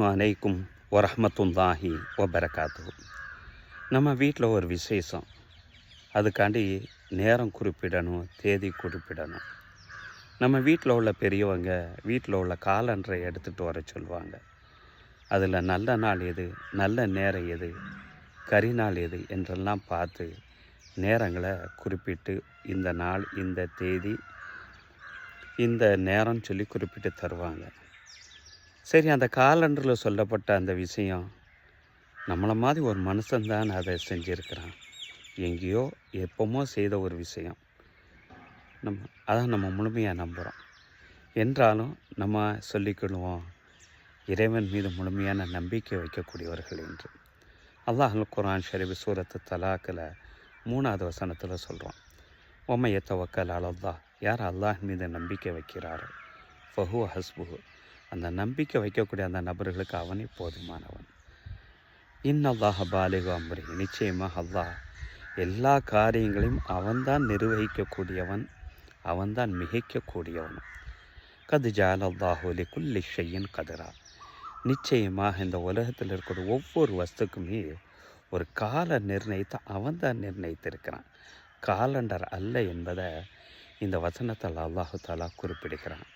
அலைக்கும் வரஹ்மத்துல்லாஹி வபரகாத்துஹு. நம்ம வீட்டில் ஒரு விசேஷம், அதுக்காண்டி நேரம் குறிப்பிடணும், தேதி குறிப்பிடணும். நம்ம வீட்டில் உள்ள பெரியவங்க வீட்டில் உள்ள காலண்டரை எடுத்துகிட்டு வர சொல்லுவாங்க. அதில் நல்ல நாள் எது, நல்ல நேரம் எது, கரிநாள் எது என்றெல்லாம் பார்த்து நேரங்களை குறிப்பிட்டு இந்த நாள், இந்த தேதி, இந்த நேரம் சொல்லி குறிப்பிட்டு தருவாங்க. சரி, அந்த காலண்டரில் சொல்லப்பட்ட அந்த விஷயம் நம்மளை மாதிரி ஒரு மனுஷன்தான் அதை செஞ்சுருக்கிறான். எங்கேயோ எப்போமோ செய்த ஒரு விஷயம், அதான் நம்ம முழுமையாக நம்புகிறோம். என்றாலும் நம்ம சொல்லிக்கொள்வோம், இறைவன் மீது முழுமையான நம்பிக்கை வைக்கக்கூடியவர்கள் என்று. அல்லாஹ் குர்ஆன் ஷரீஃப் சூரத்து தலாக்கில் 3வது வசனத்தில் சொல்கிறோம், ஒமைய தவக்கல் அலல்லாஹ், யார் அல்லாஹ் மீது நம்பிக்கை வைக்கிறாரோ ஃபஹுவ ஹஸ்புஹு, அந்த நம்பிக்கை வைக்கக்கூடிய அந்த நபர்களுக்கு அவனே போதுமானவன். இன்னல்லாஹ பாலிகு அம்ரி, நிச்சயமாக அல்லாஹ் எல்லா காரியங்களையும் அவன்தான் நிர்வகிக்கக்கூடியவன், அவன்தான் மிகைக்கக்கூடியவன். கது ஜஅலல்லாஹு லிகுல்லி ஷைஇன் கதரா, நிச்சயமாக இந்த உலகத்தில் இருக்கிற ஒவ்வொரு வஸ்துக்குமே ஒரு கால நிர்ணயித்து அவன்தான் நிர்ணயித்திருக்கிறான், காலண்டர் அல்ல என்பதை இந்த வசனத்தால் அல்லாஹு தாலா குறிப்பிடுகிறான்.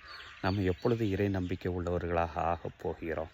நம்ம எப்பொழுது இறை நம்பிக்கை உள்ளவர்களாக ஆகப் போகிறோம்?